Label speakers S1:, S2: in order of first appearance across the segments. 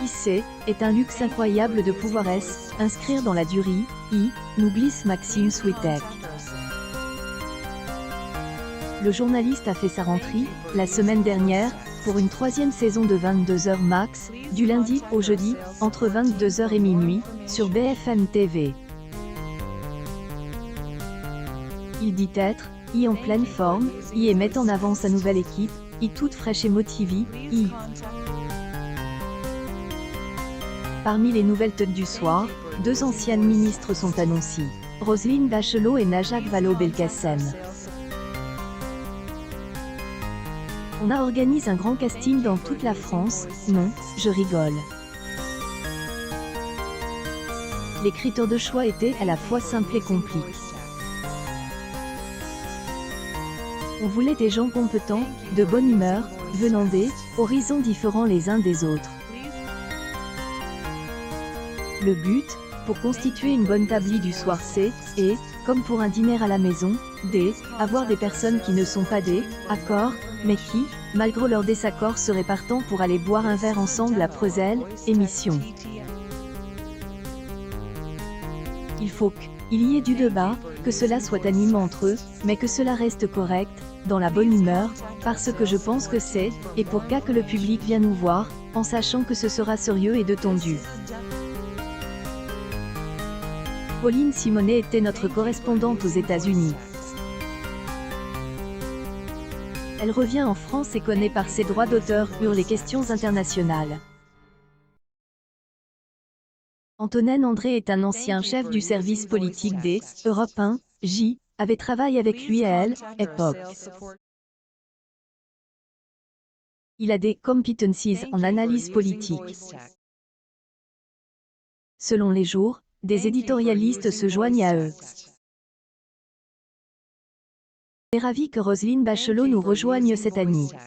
S1: IC, est un luxe incroyable de pouvoir inscrire dans la durée, nous glisse Maxime Switek. Le journaliste a fait sa rentrée, la semaine dernière, pour une troisième saison de 22h max, du lundi au jeudi, entre 22h et minuit, sur BFM TV. Il dit être, en pleine forme, et met en avant sa nouvelle équipe, toute fraîche et motivée, Parmi les nouvelles têtes du soir, 2 anciennes ministres sont annoncées, Roselyne Bachelot et Najat Vallaud-Belkacem. On a organisé un grand casting dans toute la France, non, je rigole. Les critères de choix étaient à la fois simples et complexes. On voulait des gens compétents, de bonne humeur, venant des horizons différents les uns des autres. Le but, pour constituer une bonne table du soir c'est, comme pour un dîner à la maison, avoir des personnes qui ne sont pas des accords, mais qui, malgré leurs désaccords seraient partants pour aller boire un verre ensemble après émission. Il faut qu'il y ait du débat, que cela soit animé entre eux, mais que cela reste correct, dans la bonne humeur, parce que je pense que c'est, et pour que le public vienne nous voir, en sachant que ce sera sérieux et détendu. Pauline Simonet était notre correspondante aux États-Unis. Elle revient en France et connaît par ses droits d'auteur les questions internationales. Antonin André est un ancien chef du service politique des Europe 1, avait travaillé avec lui à l'époque. Il a des competencies en analyse politique. Selon les jours, des éditorialistes se joignent à eux. On est ravi que Roselyne Bachelot nous rejoigne cette année. Elle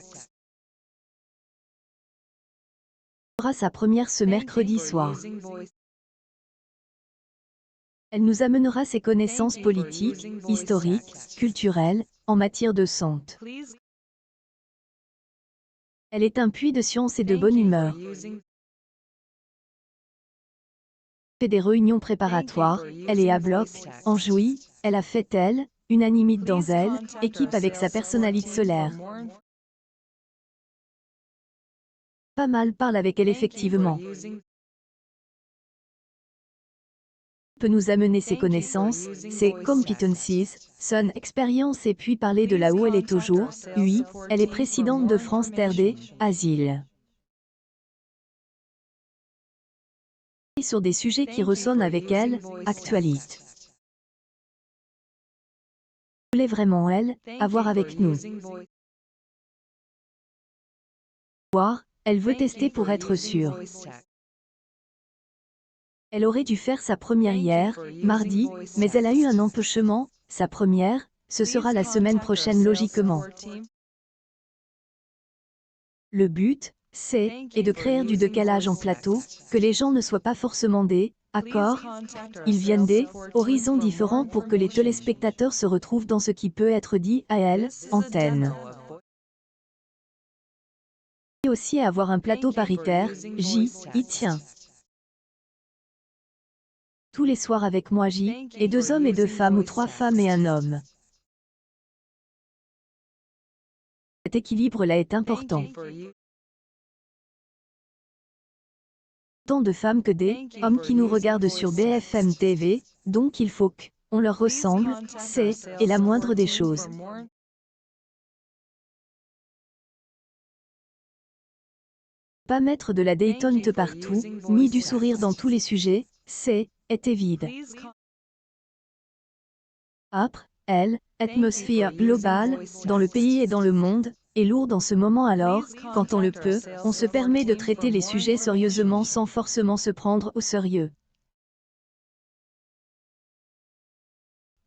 S1: fera sa première ce mercredi soir. Elle nous amènera ses connaissances politiques, historiques, culturelles, en matière de santé. Elle est un puits de science et de bonne humeur. Elle fait des réunions préparatoires, elle est à bloc, en jouit, elle a fait unanimité dans elle, équipe avec sa personnalité solaire. Pas mal parle avec elle effectivement. Peut nous amener ses connaissances, ses competencies, son expérience et puis parler de là où elle est toujours, elle est présidente de France Terre des Asiles. Sur des sujets qui ressonnent avec elle, actualité. Elle voulait vraiment avoir avec nous. Elle veut tester pour être sûre. Elle aurait dû faire sa première hier, mardi, mais elle a eu un empêchement, sa première, ce sera la semaine prochaine logiquement. Le but, est de créer du décalage en plateau, que les gens ne soient pas forcément des accords, ils viennent des horizons différents pour que les téléspectateurs se retrouvent dans ce qui peut être dit à antenne. Et aussi à avoir un plateau paritaire, y tient. Tous les soirs avec moi et 2 hommes et 2 femmes ou 3 femmes et un homme. Cet équilibre-là est important. Tant de femmes que des hommes qui nous regardent sur BFM TV, donc il faut qu'on leur ressemble, est la moindre des choses. Pas mettre de la détente partout, ni du sourire dans tous les sujets, est vide. Après, atmosphère globale, dans le pays et dans le monde, est lourde en ce moment alors, quand on le peut, on se permet de traiter les sujets sérieusement sans forcément se prendre au sérieux.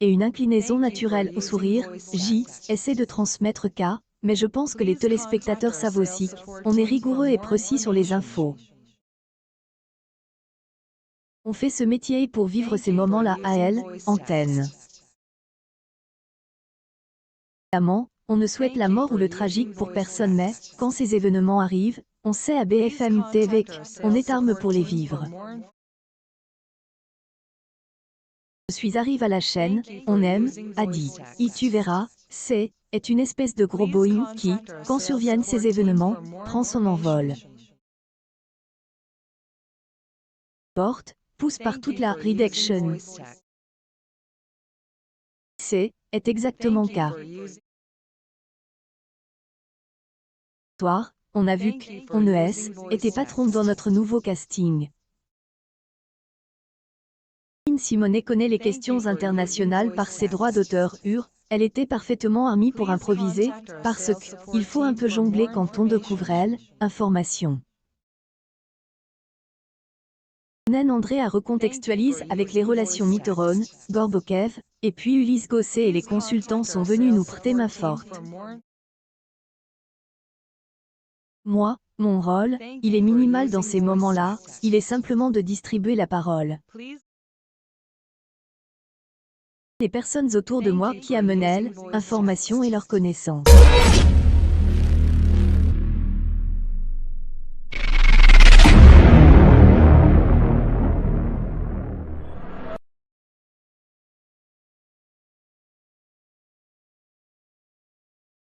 S1: Et une inclinaison naturelle au sourire, essaie de transmettre mais je pense que les téléspectateurs savent aussi qu'on est rigoureux et précis sur les infos. On fait ce métier pour vivre ces moments-là à antenne. Évidemment, on ne souhaite la mort ou le tragique pour personne mais, quand ces événements arrivent, on sait à BFM TV qu'on est arme pour les vivre. Je suis arrive à la chaîne, on aime, a dit. Et tu verras, est une espèce de gros Boeing qui, quand surviennent ces événements, prend son envol. Porte, pousse par toute la rédaction. Est exactement car. On a vu qu'on était patron dans notre nouveau casting. Simone connaît les questions internationales par ses droits d'auteur elle était parfaitement armée pour improviser, parce qu'il faut un peu jongler quand on découvre elle, information. Nen Andrea recontextualise avec les relations Mitterrand, Gorbachev, et puis Ulysse Gosset et les consultants sont venus nous prêter main forte. Moi, mon rôle, il est minimal dans ces moments-là, il est simplement de distribuer la parole. Les personnes autour de moi qui amènent information et leur connaissance.